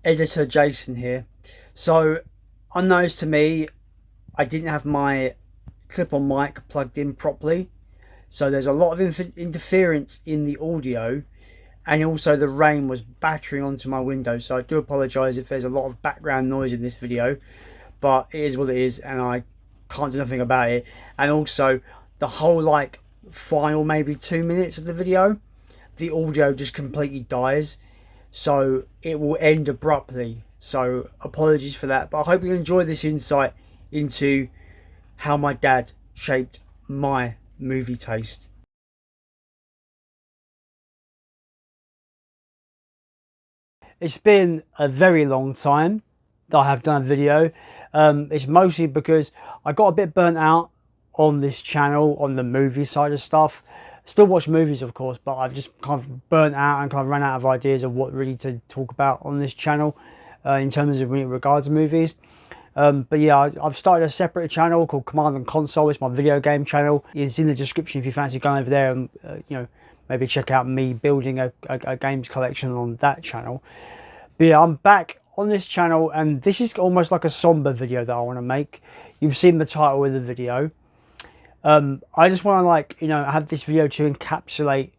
Editor Jason here. So, unknowns to me, I didn't have my clip-on mic plugged in properly, so there's a lot of interference in the audio, and also the rain was battering onto my window. So I do apologise if there's a lot of background noise in this video, but it is what it is, and I can't do nothing about it. And also, the whole final maybe 2 minutes of the video, the audio just completely dies, so it will end abruptly. So apologies for that, but I hope you enjoy this insight into how my dad shaped my movie taste. It's been a very long time that I have done a video. It's mostly because I got a bit burnt out on this channel on the movie side of stuff. Still watch movies, of course, but I've just kind of burnt out and kind of ran out of ideas of what really to talk about on this channel in terms of regards to movies. But yeah, I've started a separate channel called Command and Console. It's my video game channel. It's in the description if you fancy going over there and maybe check out me building a games collection on that channel. But yeah, I'm back on this channel, and this is almost like a somber video that I want to make. You've seen the title of the video. I just want to have this video to encapsulate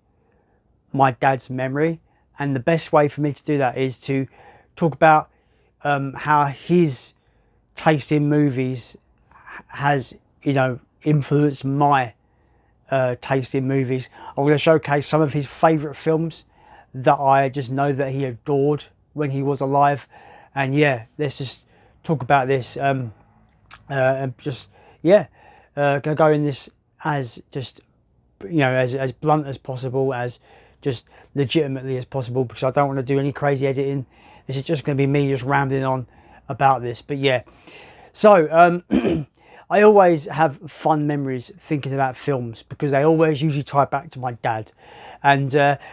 my dad's memory, and the best way for me to do that is to talk about how his taste in movies has influenced my taste in movies. I'm going to showcase some of his favourite films that I just know that he adored when he was alive, and yeah, let's just talk about this. Gonna go in this as just as blunt as possible, as just legitimately as possible, because I don't want to do any crazy editing. This is just going to be me just rambling on about this. But yeah, so I always have fun memories thinking about films because they always usually tie back to my dad. And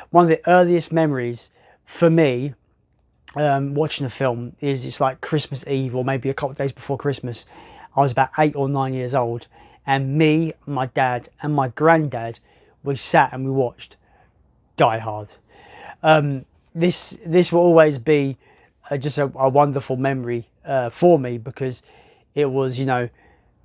one of the earliest memories for me watching a film is it's like Christmas Eve or maybe a couple of days before Christmas. I was about 8 or 9 years old, and me, my dad and my granddad, we sat and we watched Die Hard. This will always be just a wonderful memory for me, because it was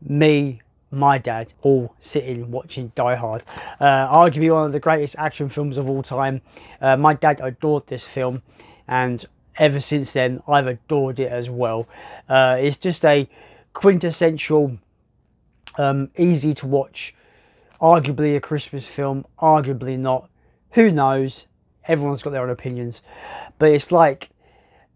me, my dad, all sitting watching Die Hard, arguably one of the greatest action films of all time. My dad adored this film, and ever since then I've adored it as well. It's just a quintessential, easy to watch, arguably a Christmas film, arguably not, who knows, everyone's got their own opinions, but it's like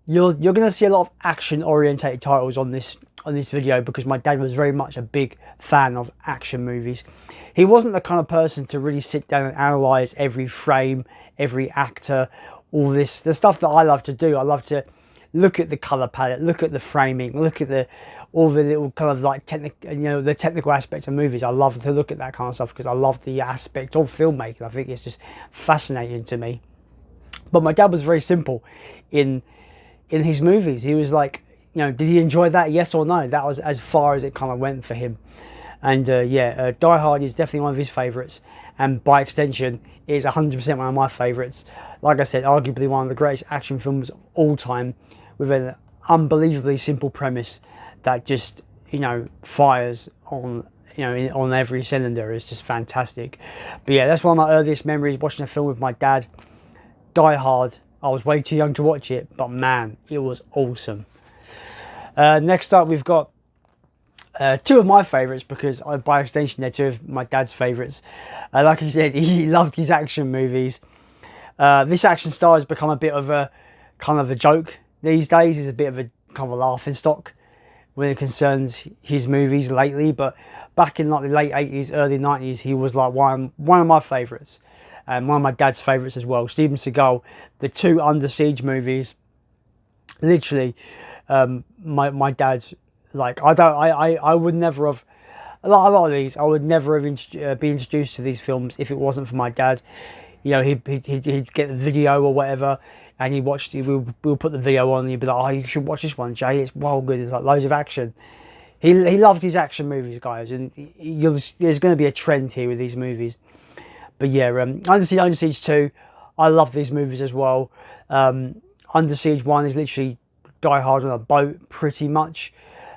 you're going to see a lot of action orientated titles on this video, because my dad was very much a big fan of action movies. He wasn't the kind of person to really sit down and analyze every frame, every actor, all this, the stuff that I love to do. I love to look at the color palette, look at the framing, look at all the little kind of like the technical aspects of movies. I love to look at that kind of stuff because I love the aspect of filmmaking. I think it's just fascinating to me. But my dad was very simple in his movies. He was like, did he enjoy that? Yes or no? That was as far as it kind of went for him. And Die Hard is definitely one of his favourites, and by extension is 100% one of my favourites. Like I said, arguably one of the greatest action films of all time, with an unbelievably simple premise that just fires on on every cylinder. It's just fantastic. But yeah, that's one of my earliest memories, watching a film with my dad. Die Hard. I was way too young to watch it, but man, it was awesome. Next up, we've got two of my favourites, because by extension they're two of my dad's favourites. Like I said, he loved his action movies. This action star has become a bit of a kind of a joke these days. He's a bit of a kind of a laughing stock when it concerns his movies lately. But back in like the late 80s, early 90s, he was like one of my favourites, and one of my dad's favourites as well. Steven Seagal, the two Under Siege movies, literally, my dad's like, I would never have, a lot of these, I would never have be introduced to these films if it wasn't for my dad. He'd get the video or whatever, and we'll put the video on, and he'd be like, oh, you should watch this one, Jay, it's well good, there's like loads of action. He loved his action movies, guys, and there's going to be a trend here with these movies. But yeah, Under Siege 2, I love these movies as well. Under Siege 1 is literally Die Hard on a boat, pretty much.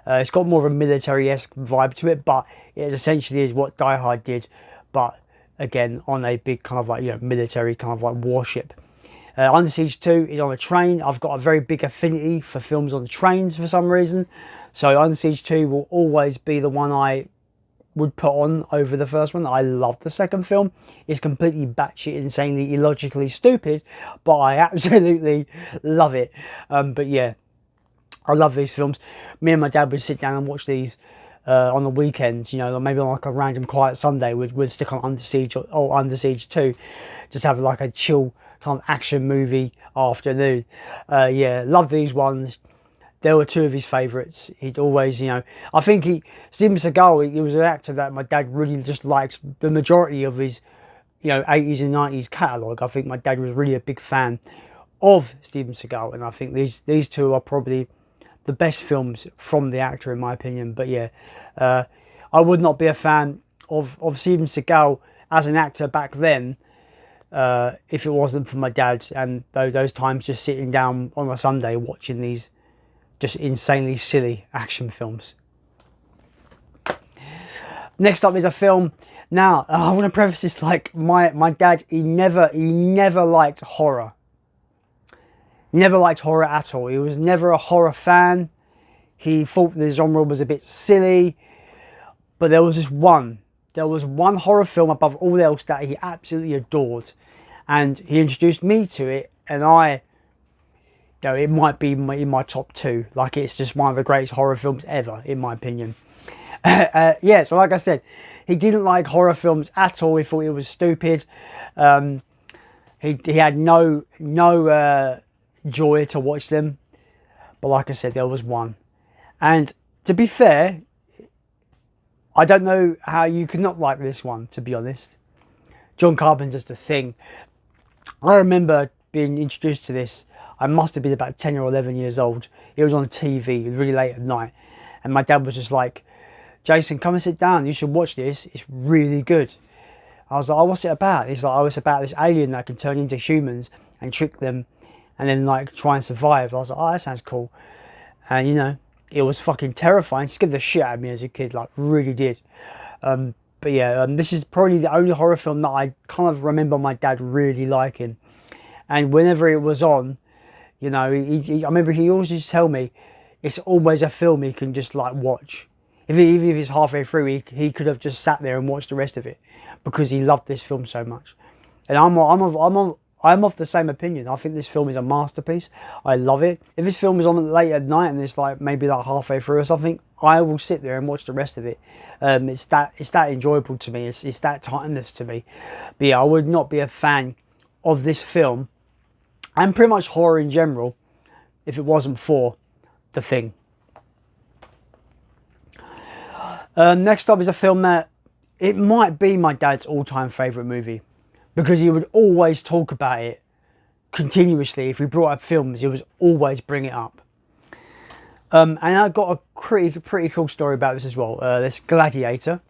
It's got more of a military-esque vibe to it, but it essentially is what Die Hard did, but again on a big kind of like, you know, military kind of like warship. Under Siege 2 is on a train. I've got a very big affinity for films on trains for some reason, so Under Siege 2 will always be the one I would put on over the first one. I love the second film. It's completely batshit insanely illogically stupid, but I absolutely love it. But yeah, I love these films. Me and my dad would sit down and watch these on the weekends, you know, maybe on like a random quiet Sunday. We'd stick on Under Siege or Under Siege 2, just have like a chill kind of action movie afternoon. Yeah, love these ones. They were two of his favourites. He'd always, you know, I think Steven Seagal, he was an actor that my dad really just likes the majority of his, you know, 80s and 90s catalogue. I think my dad was really a big fan of Steven Seagal, and I think these two are probably the best films from the actor in my opinion. But yeah, I would not be a fan of Steven Seagal as an actor back then if it wasn't for my dad and those times just sitting down on a Sunday watching these just insanely silly action films. Next up is a film. Now, I want to preface this like my dad, he never liked horror. Never liked horror at all. He was never a horror fan. He thought the genre was a bit silly. But there was one horror film above all else that he absolutely adored. And he introduced me to it, and you know, it might be in my top 2. Like, it's just one of the greatest horror films ever, in my opinion. Yeah, so like I said, he didn't like horror films at all. He thought it was stupid. He had no joy to watch them. But like I said, there was one. And to be fair, I don't know how you could not like this one, to be honest. John Carpenter's The Thing. I remember being introduced to this. I must have been about 10 or 11 years old. It was on TV really late at night. And my dad was just like, Jason, come and sit down. You should watch this. It's really good. I was like, oh, what's it about? He's like, oh, it's about this alien that can turn into humans and trick them and then like try and survive. I was like, oh, that sounds cool. And you know, it was fucking terrifying. It scared the shit out of me as a kid, like really did. But yeah, this is probably the only horror film that I kind of remember my dad really liking. And whenever it was on, you know, I remember he always used to tell me it's always a film he can just like watch. Even if he's halfway through, he could have just sat there and watched the rest of it because he loved this film so much. And I'm of the same opinion. I think this film is a masterpiece. I love it. If this film is on late at night and it's like maybe like halfway through or something, I will sit there and watch the rest of it. It's that enjoyable to me. It's that timeless to me. But yeah, I would not be a fan of this film and pretty much horror in general if it wasn't for The Thing. Next up is a film that it might be my dad's all-time favourite movie because he would always talk about it continuously. If we brought up films, he would always bring it up. And I got a pretty cool story about this as well. This Gladiator.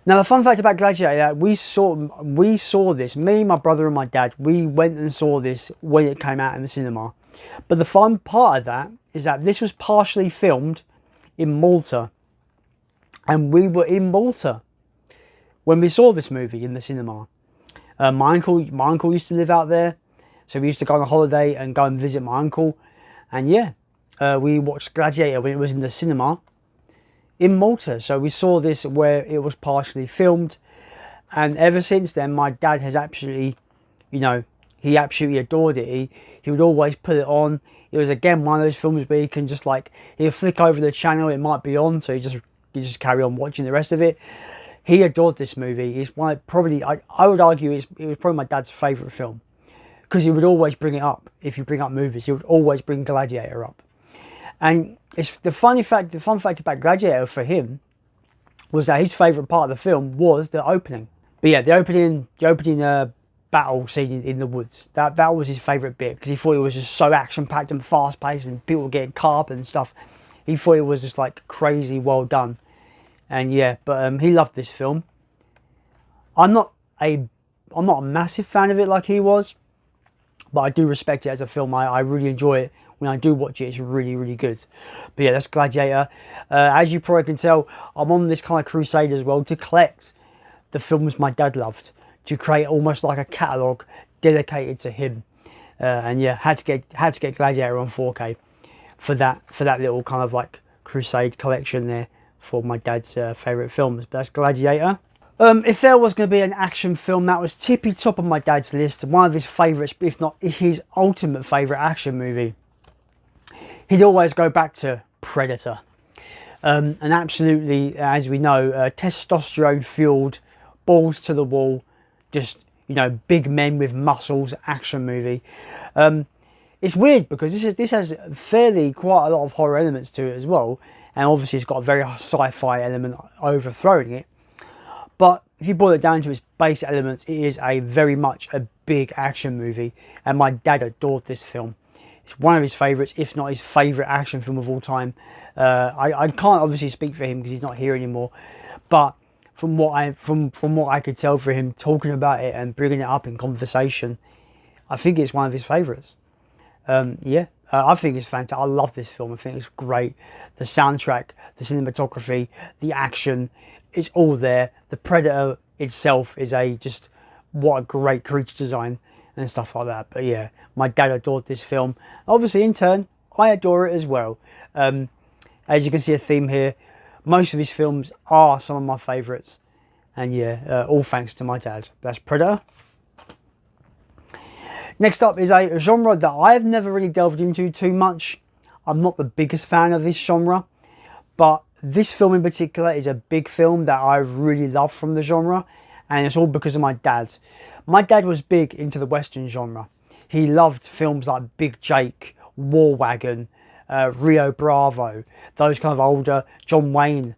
Now the fun fact about Gladiator, we saw this, me, my brother and my dad, we went and saw this when it came out in the cinema. But the fun part of that is that this was partially filmed in Malta. And we were in Malta when we saw this movie in the cinema. My uncle used to live out there, so we used to go on a holiday and go and visit my uncle. And yeah, we watched Gladiator when it was in the cinema in Malta. So we saw this where it was partially filmed. And ever since then, my dad has absolutely, you know, he absolutely adored it. He would always put it on. It was again one of those films where you can just like, he'll flick over the channel, it might be on, so you just carry on watching the rest of it. He adored this movie. It's one probably, I would argue it was probably my dad's favourite film because he would always bring it up. If you bring up movies, he would always bring Gladiator up. And it's the fun fact about Gladiator for him was that his favourite part of the film was the opening. But yeah, the opening battle scene in the woods, that was his favourite bit because he thought it was just so action packed and fast paced and people were getting carved and stuff. He thought it was just like crazy well done. And yeah, but he loved this film. I'm not a massive fan of it like he was, but I do respect it as a film. I really enjoy it when I do watch it, it's really, really good. But yeah, that's Gladiator. As you probably can tell, I'm on this kind of crusade as well to collect the films my dad loved, to create almost like a catalogue dedicated to him. And yeah, had to get Gladiator on 4K for that little kind of like crusade collection there for my dad's favourite films. But that's Gladiator. If there was going to be an action film that was tippy top on my dad's list, one of his favourites, if not his ultimate favourite action movie, he'd always go back to Predator. And absolutely, as we know, testosterone fueled, balls to the wall, just, you know, big men with muscles action movie. It's weird because this has fairly quite a lot of horror elements to it as well, and obviously it's got a very sci-fi element overthrowing it. But if you boil it down to its base elements, it is very much a big action movie, and my dad adored this film. It's one of his favourites, if not his favourite action film of all time. I can't obviously speak for him because he's not here anymore, but from what I could tell for him talking about it and bringing it up in conversation, I think it's one of his favourites. I think it's fantastic. I love this film. I think it's great. The soundtrack, the cinematography, the action, it's all there. The Predator itself is just what a great creature design and stuff like that. But yeah, my dad adored this film. Obviously, in turn, I adore it as well. As you can see a theme here, most of his films are some of my favourites. And yeah, all thanks to my dad. That's Predator. Next up is a genre that I've never really delved into too much. I'm not the biggest fan of this genre, but this film in particular is a big film that I really love from the genre, and it's all because of my dad. My dad was big into the Western genre. He loved films like Big Jake, War Wagon, Rio Bravo, those kind of older John Wayne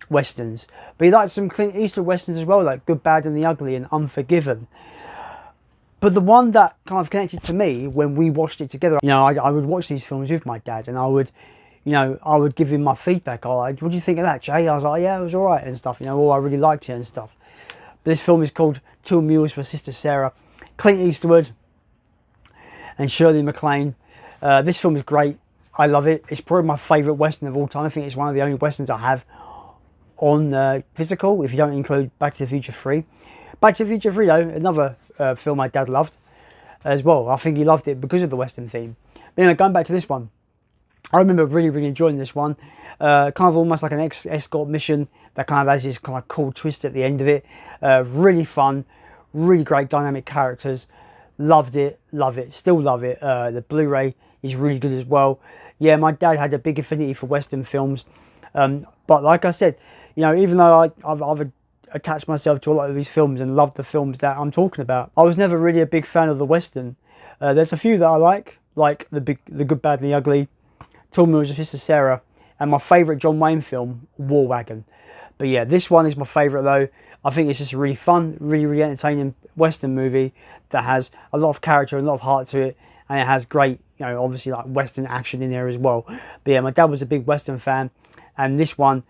Westerns. But he liked some Clint Eastwood Westerns as well, like Good, Bad and the Ugly and Unforgiven. But the one that kind of connected to me when we watched it together, you know, I would watch these films with my dad, and I would give him my feedback. What do you think of that, Jay? I was like, yeah, it was all right and stuff. You know, I really liked it and stuff. But this film is called Two Mules for Sister Sarah. Clint Eastwood and Shirley MacLaine. This film is great. I love it. It's probably my favourite Western of all time. I think it's one of the only Westerns I have on physical, if you don't include Back to the Future 3. Back to the Future 3, though, another film my dad loved as well. I think he loved it because of the Western theme. But anyway, going back to this one, I remember really, really enjoying this one. Kind of almost like an escort mission that kind of has this kind of cool twist at the end of it. Really fun, really great dynamic characters. Loved it, love it, still love it. The Blu-ray is really good as well. Yeah, my dad had a big affinity for Western films. But like I said, you know, even though I've attached myself to a lot of these films and loved the films that I'm talking about, I was never really a big fan of the Western. There's a few that I like the Good, Bad and the Ugly, Two Mules for Sister Sarah, and my favourite John Wayne film, War Wagon. But yeah, this one is my favourite though. I think it's just a really fun, really, really entertaining Western movie that has a lot of character and a lot of heart to it, and it has great, you know, obviously like Western action in there as well. But yeah, my dad was a big Western fan, and this one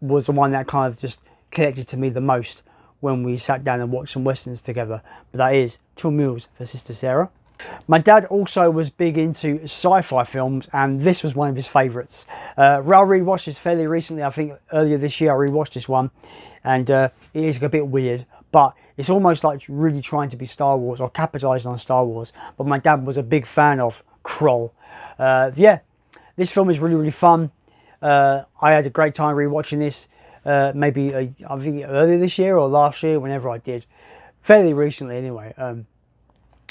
was the one that kind of just connected to me the most when we sat down and watched some Westerns together. But that is Two Mules for Sister Sarah. My dad also was big into sci-fi films, and this was one of his favourites. I rewatched this fairly recently. I think earlier this year I rewatched this one, and it is a bit weird, but it's almost like really trying to be Star Wars or capitalising on Star Wars. But my dad was a big fan of Kroll. Yeah, this film is really, really fun. I had a great time rewatching this. Maybe I think earlier this year or last year, whenever I did, fairly recently anyway.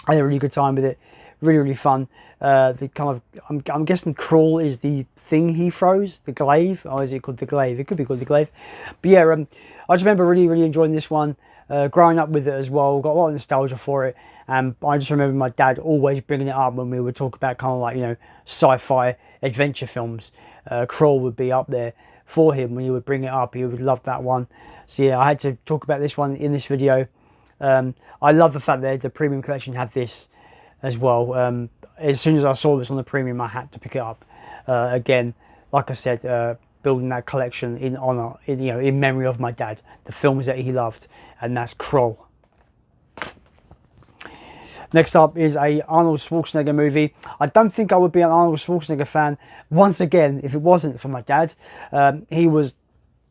I had a really good time with it, really, really fun. The kind of, I'm guessing Kroll is the thing he throws, the glaive, or is it called the glaive? It could be called the glaive. But yeah, I just remember really, really enjoying this one, growing up with it as well, got a lot of nostalgia for it, and I just remember my dad always bringing it up when we would talk about kind of like, you know, sci-fi adventure films. Kroll would be up there for him when he would bring it up. He would love that one. So yeah, I had to talk about this one in this video. I love the fact that the premium collection had this as well. As soon as I saw this on the premium, I had to pick it up. Again, like I said, building that collection in honor, in memory of my dad, the films that he loved, and that's Kroll. Next up is a Arnold Schwarzenegger movie. I don't think I would be an Arnold Schwarzenegger fan once again if it wasn't for my dad. He was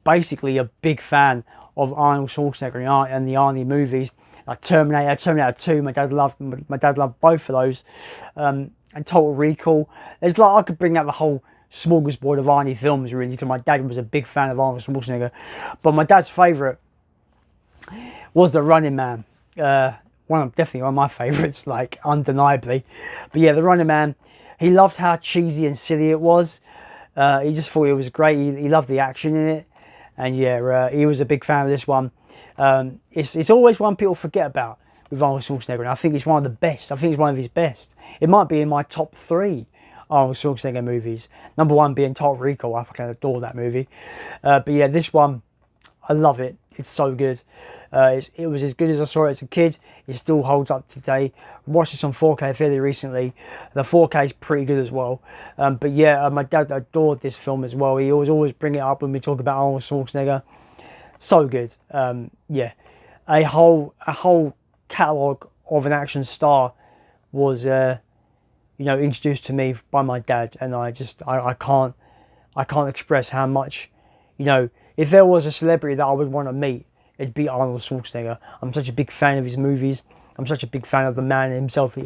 basically a big fan of Arnold Schwarzenegger and the Arnie movies, like Terminator 2. My dad loved both of those, and Total Recall. There's like, I could bring out the whole smorgasbord of Arnie films really, because my dad was a big fan of Arnold Schwarzenegger. But my dad's favourite was The Running Man. Definitely one of my favourites, like undeniably. But yeah, The Running Man. He loved how cheesy and silly it was. He just thought it was great. He loved the action in it, and yeah, he was a big fan of this one. It's always one people forget about with Arnold Schwarzenegger, and I think it's one of the best. I think it's one of his best. It might be in my top 3 Arnold Schwarzenegger movies. Number 1 being Total Recall. I fucking adore that movie. But yeah, this one, I love it. It's so good. It was as good as I saw it as a kid. It still holds up today. Watched this on 4K fairly recently. The 4K is pretty good as well. But yeah, my dad adored this film as well. He always bring it up when we talk about Arnold Schwarzenegger. So good. Yeah, a whole catalogue of an action star was introduced to me by my dad, and I can't express how much, if there was a celebrity that I would want to meet, it'd be Arnold Schwarzenegger. I'm such a big fan of his movies. I'm such a big fan of the man himself.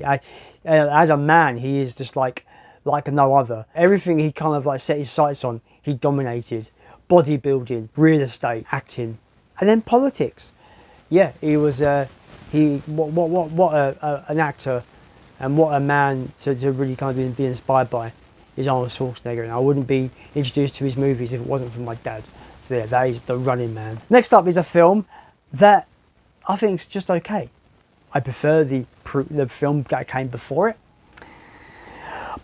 As a man, he is just like no other. Everything he kind of like set his sights on, he dominated. Bodybuilding, real estate, acting, and then politics. Yeah, he was an actor, and what a man to really kind of be inspired by is Arnold Schwarzenegger. And I wouldn't be introduced to his movies if it wasn't for my dad. So yeah, that is The Running Man. Next up is a film that I think is just okay. I prefer the film that came before it.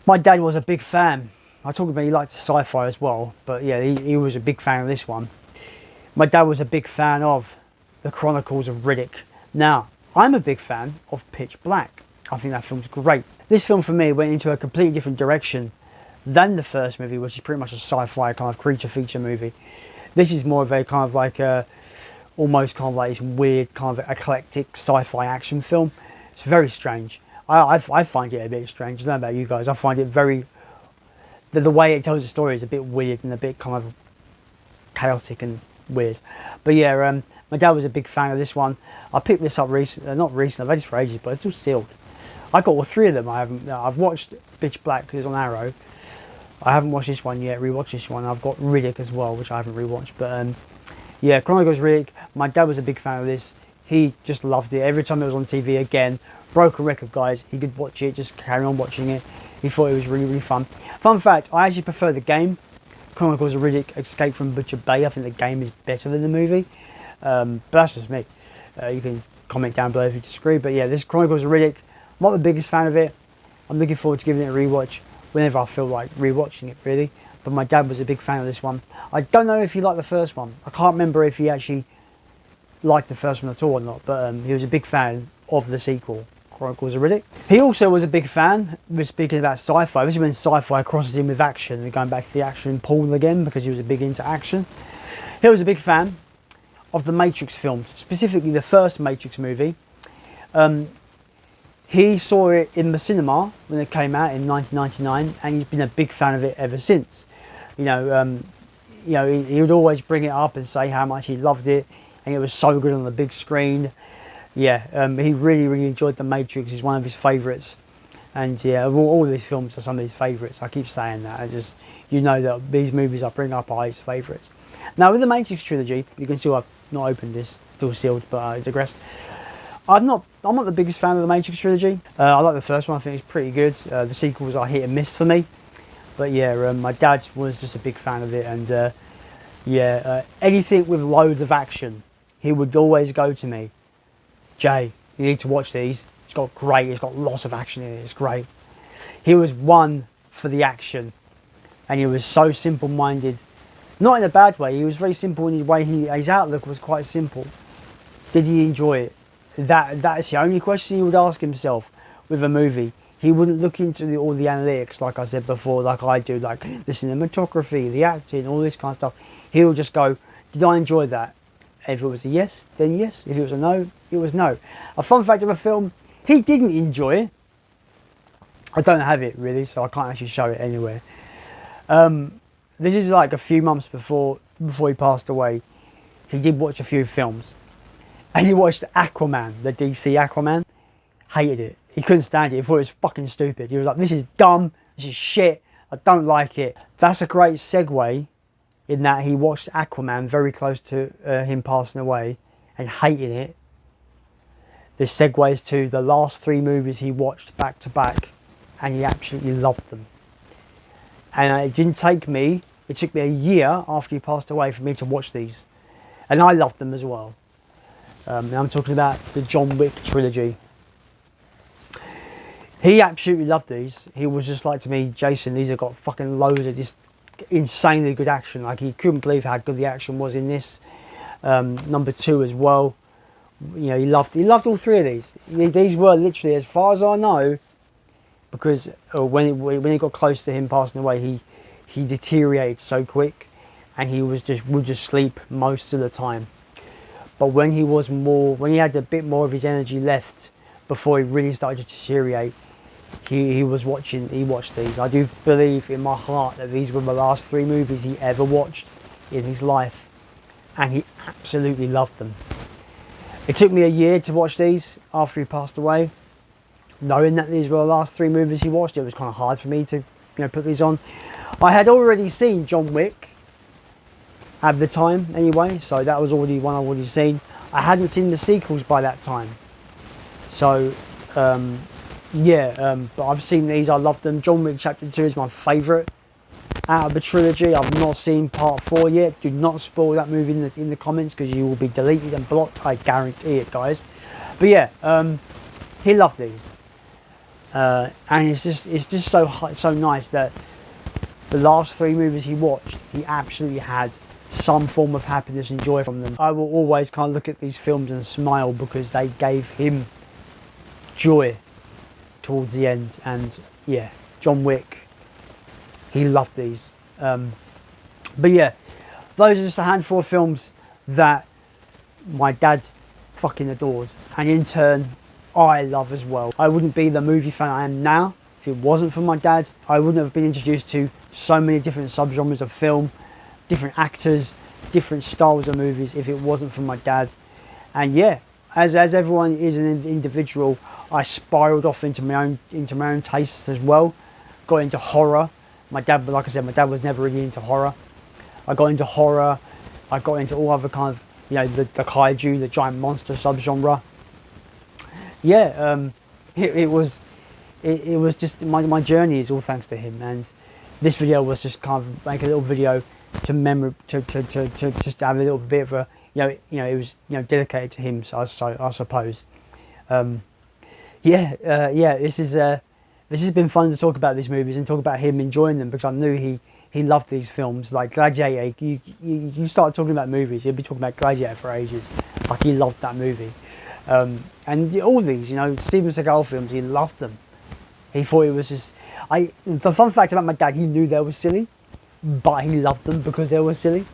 My dad was a big fan. I talked about he liked sci-fi as well, but yeah, he was a big fan of this one. My dad was a big fan of The Chronicles of Riddick. Now, I'm a big fan of Pitch Black. I think that film's great. This film for me went into a completely different direction than the first movie, which is pretty much a sci-fi kind of creature feature movie. This is more of a kind of like almost kind of like this weird kind of eclectic sci-fi action film. It's very strange. I find it a bit strange. I don't know about you guys. I find it very... The way it tells the story is a bit weird and a bit kind of chaotic and weird. But yeah, my dad was a big fan of this one. I picked this up recently, not recently, I've had this for ages, but it's still sealed. I got all 3 of them. I've watched Pitch Black because it's on Arrow. I haven't watched this one yet, rewatched this one. I've got Riddick as well, which I haven't rewatched. But yeah, Chronicles of Riddick, my dad was a big fan of this. He just loved it. Every time it was on TV again, broke a record, guys. He could watch it, just carry on watching it. He thought it was really, really fun. Fun fact, I actually prefer the game, Chronicles of Riddick Escape from Butcher Bay. I think the game is better than the movie. But that's just me. You can comment down below if you disagree. But yeah, this Chronicles of Riddick, I'm not the biggest fan of it. I'm looking forward to giving it a rewatch whenever I feel like rewatching it, really. But my dad was a big fan of this one. I don't know if he liked the first one. I can't remember if he actually liked the first one at all or not. But he was a big fan of the sequel, Chronicles of Riddick. He also was a big fan, we're speaking about sci-fi, this is when sci-fi crosses in with action. We're going back to the action pool again because he was a big into action. He was a big fan of the Matrix films, specifically the first Matrix movie. He saw it in the cinema when it came out in 1999, and he's been a big fan of it ever since. He would always bring it up and say how much he loved it, and it was so good on the big screen. Yeah, he really, really enjoyed The Matrix. It's one of his favourites. And yeah, all of these films are some of his favourites. I keep saying that. That these movies I bring up are his favourites. Now, with the Matrix trilogy, you can see I've not opened this, still sealed, but I digress. I'm not the biggest fan of the Matrix trilogy. I like the first one. I think it's pretty good. The sequels are hit and miss for me. But yeah, my dad was just a big fan of it. And anything with loads of action, he would always go to me. Jay, you need to watch these. It's got lots of action in it. It's great. He was one for the action, and he was so simple-minded. Not in a bad way. He was very simple in his way. His outlook was quite simple. Did he enjoy it? That's the only question he would ask himself with a movie. He wouldn't look into all the analytics, like I said before, like I do, like the cinematography, the acting, all this kind of stuff. He would just go, did I enjoy that? If it was a yes, then yes. If it was a no, it was no. A fun fact of a film, He didn't enjoy it. I don't have it really, so I can't actually show it anywhere. This is like a few months before he passed away. He did watch a few films, and he watched Aquaman, the DC Aquaman. Hated it. He couldn't stand it. He thought it was fucking stupid. He was like, "This is dumb. This is shit. I don't like it." That's a great segue, in that he watched Aquaman very close to him passing away and hating it. This segues to the last 3 movies he watched back to back, and he absolutely loved them. And it didn't take me, it took me a year after he passed away for me to watch these. And I loved them as well. I'm talking about the John Wick trilogy. He absolutely loved these. He was just like to me, "Jason, these have got fucking loads of this insanely good action." Like, he couldn't believe how good the action was in this. Number 2 as well. You know, he loved all 3 of these. These were literally, as far as I know, because when he got close to him passing away, he deteriorated so quick, and he would just sleep most of the time. But when he had a bit more of his energy left before he really started to deteriorate, he watched these. I do believe in my heart that these were the last 3 movies he ever watched in his life, and he absolutely loved them. It took me a year to watch these after he passed away. Knowing that these were the last 3 movies he watched, it was kind of hard for me to, put these on. I had already seen John Wick at the time anyway, so that was already one I'd already seen. I hadn't seen the sequels by that time. So, but I've seen these, I love them. John Wick Chapter 2 is my favourite out of the trilogy. I've not seen Part 4 yet. Do not spoil that movie in the comments, because you will be deleted and blocked. I guarantee it, guys. But yeah, he loved these. And it's just so nice that the last 3 movies he watched, he absolutely had some form of happiness and joy from them. I will always kind of look at these films and smile, because they gave him joy towards the end. And yeah, John Wick, he loved these. But yeah, those are just a handful of films that my dad fucking adored, and in turn I love as well. I wouldn't be the movie fan I am now if it wasn't for my dad. I wouldn't have been introduced to so many different subgenres of film, different actors, different styles of movies, if it wasn't for my dad. And yeah, as everyone is an individual, I spiraled off into my own tastes as well. Got into horror. My dad, like I said, my dad was never really into horror. I got into horror. I got into all other kind of, the kaiju, the giant monster subgenre. Yeah, it was just my journey is all thanks to him. And this video was just kind of make a little video to just have a little bit of a, it was dedicated to him. So I suppose. This has been fun to talk about these movies and talk about him enjoying them, because I knew he loved these films. Like Gladiator, you start talking about movies, he'll be talking about Gladiator for ages. Like, he loved that movie. And all these, Steven SOCAIL films, he loved them. He thought it was just... the fun fact about my dad, he knew they were silly, but he loved them because they were silly.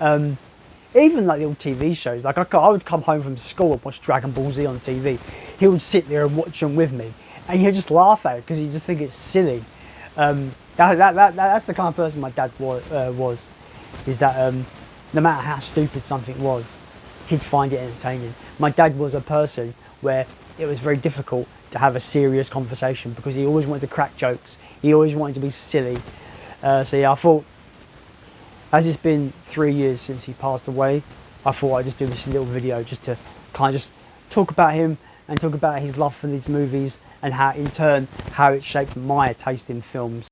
Even like little TV shows, like I would come home from school and watch Dragon Ball Z on TV. He would sit there and watch them with me, and he'd just laugh at it because he just think it's silly. That's the kind of person my dad was. Is that no matter how stupid something was, he'd find it entertaining. My dad was a person where it was very difficult to have a serious conversation, because he always wanted to crack jokes. He always wanted to be silly. So yeah, I thought, as it's been 3 years since he passed away, I thought I'd just do this little video just to kind of just talk about him and talk about his love for these movies, and how in turn how it shaped my taste in films.